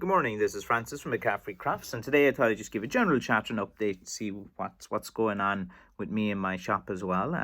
Good morning, this is Francis from McCaffrey Crafts, and today I thought I'd just give a general chat and update, see what's going on with me and my shop as well.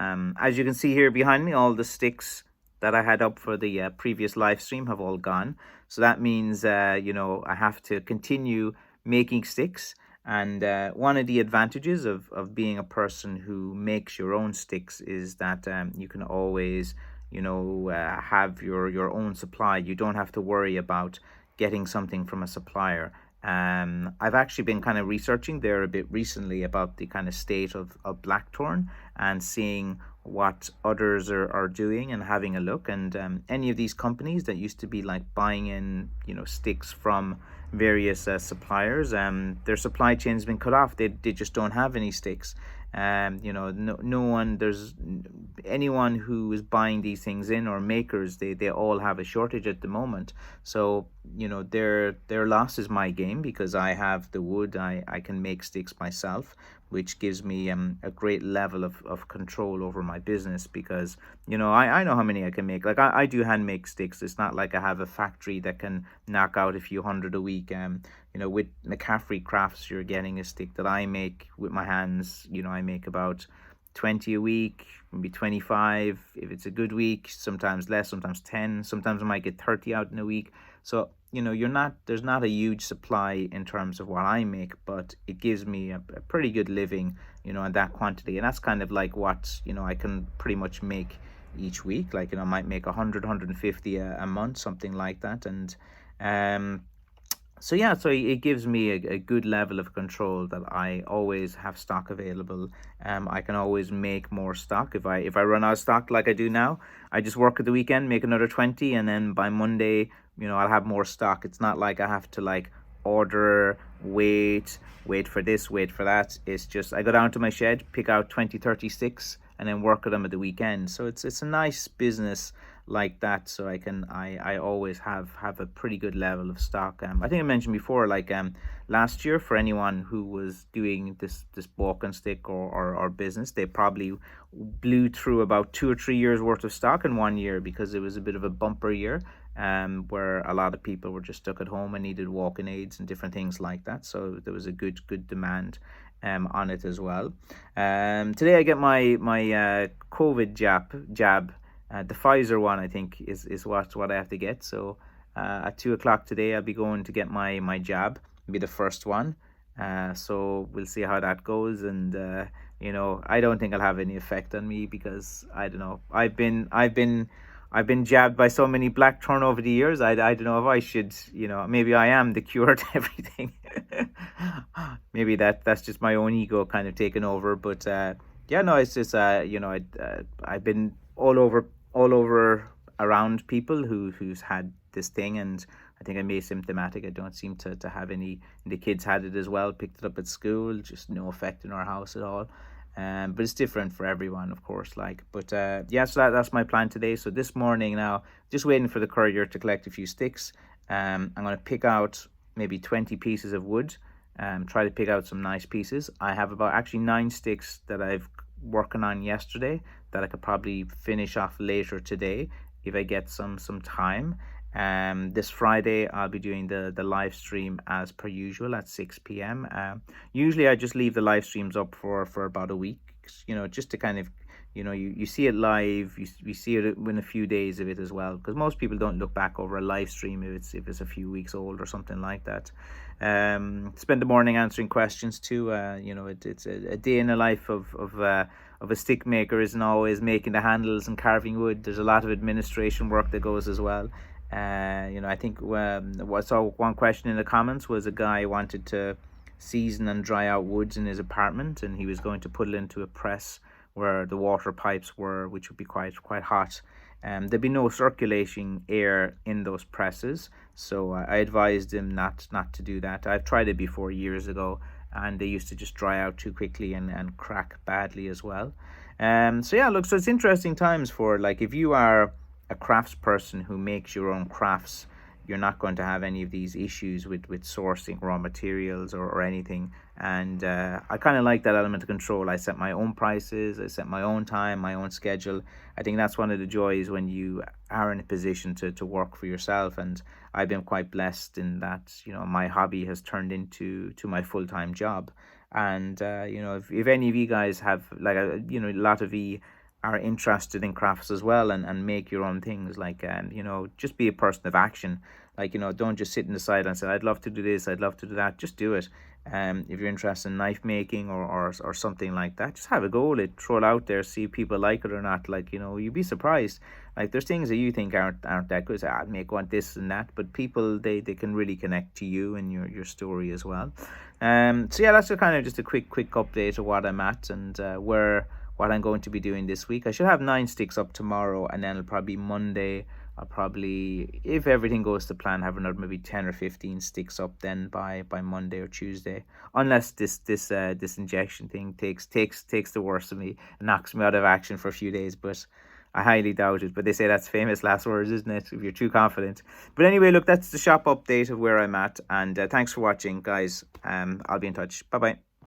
As you can see here behind me, all the sticks that I had up for the previous live stream have all gone. So that means, I have to continue making sticks. And one of the advantages of being a person who makes your own sticks is that you can always, have your own supply. You don't have to worry about getting something from a supplier. I've actually been kind of researching there a bit recently about the kind of state of blackthorn and seeing what others are doing and having a look. And any of these companies that used to be like buying in, sticks from various suppliers, their supply chain's been cut off. They just don't have any sticks. No one, there's anyone who is buying these things in, or makers, they all have a shortage at the moment. So their loss is my game, because I have the wood. I can make sticks myself, which gives me a great level of control over my business, because I know how many I can make. Like I do hand make sticks. It's not like I have a factory that can knock out a few hundred a week. With McCaffrey Crafts, you're getting a stick that I make with my hands. I make about 20 a week, maybe 25 if it's a good week, sometimes less, sometimes 10, sometimes I might get 30 out in a week. So there's not a huge supply in terms of what I make, but it gives me a pretty good living, in that quantity. And that's kind of like what I can pretty much make each week. Like I might make 150 a month, something like that. And so it gives me a good level of control, that I always have stock available. I can always make more stock. If I run out of stock like I do now, I just work at the weekend, make another 20, and then by Monday, I'll have more stock. It's not like I have to like order, wait for this, wait for that. It's just I go down to my shed, pick out 20, 30 sticks, and then work at them at the weekend. So it's a nice business like that. So I always have a pretty good level of stock. I think I mentioned before, like last year, for anyone who was doing this walk and stick or business, they probably blew through about 2 or 3 years worth of stock in 1 year, because it was a bit of a bumper year, where a lot of people were just stuck at home and needed walking aids and different things like that. So there was a good demand on it as well. Today I get my COVID jab. The Pfizer one, I think, is what I have to get. So at 2 o'clock today, I'll be going to get my jab. It'll be the first one. So we'll see how that goes. And I don't think I'll have any effect on me, because I don't know. I've been jabbed by so many blackthorn over the years. I don't know if I should. Maybe I am the cure to everything. Maybe that's just my own ego kind of taking over. But it's just I've been all over around people who's had this thing, and I think I'm asymptomatic. I don't seem to have any. The kids had it as well, picked it up at school, just no effect in our house at all. But it's different for everyone, of course. So that's my plan today. So this morning now, just waiting for the courier to collect a few sticks. I'm going to pick out maybe 20 pieces of wood. Try to pick out some nice pieces. I have about actually 9 sticks that I've working on yesterday that I could probably finish off later today if I get some time. This Friday I'll be doing the live stream as per usual at 6 p.m. Usually I just leave the live streams up for about a week, just to kind of you see it live, you see it in a few days of it as well, because most people don't look back over a live stream if it's a few weeks old or something like that. Spend the morning answering questions too. It's a day in the life of a stick maker isn't always making the handles and carving wood. There's a lot of administration work that goes as well. I think what I saw one question in the comments was a guy wanted to season and dry out woods in his apartment, and he was going to put it into a press where the water pipes were, which would be quite hot. There'd be no circulating air in those presses, so I advised him not to do that. I've tried it before years ago, and they used to just dry out too quickly and crack badly as well. So it's interesting times for, like, if you are a crafts person who makes your own crafts, you're not going to have any of these issues with sourcing raw materials or anything. And I kind of like that element of control. I set my own prices, I set my own time, my own schedule. I think that's one of the joys when you are in a position to work for yourself. And I've been quite blessed in that, you know, my hobby has turned into my full-time job. And you know, if any of you guys have, like, you know, a lot of you are interested in crafts as well, and make your own things, like, you know, just be a person of action. Like, you know, don't just sit in the side and say, I'd love to do this, I'd love to do that. Just do it. If you're interested in knife making or something like that, just have a go at it, throw it out there, see if people like it or not. Like, you know, you'd be surprised. Like, there's things that you think aren't that good. So, I'd make one this and that, but people, they can really connect to you and your story as well. So yeah, that's kind of just a quick update of what I'm at, and what I'm going to be doing this week. I should have 9 sticks up tomorrow, and then it'll probably be Monday. I'll probably, if everything goes to plan, have another maybe 10 or 15 sticks up then by Monday or Tuesday, unless this injection thing takes the worst of me and knocks me out of action for a few days. But I highly doubt it. But they say that's famous last words, isn't it, if you're too confident? But anyway, look, that's the shop update of where I'm at, and thanks for watching, guys. I'll be in touch. Bye bye.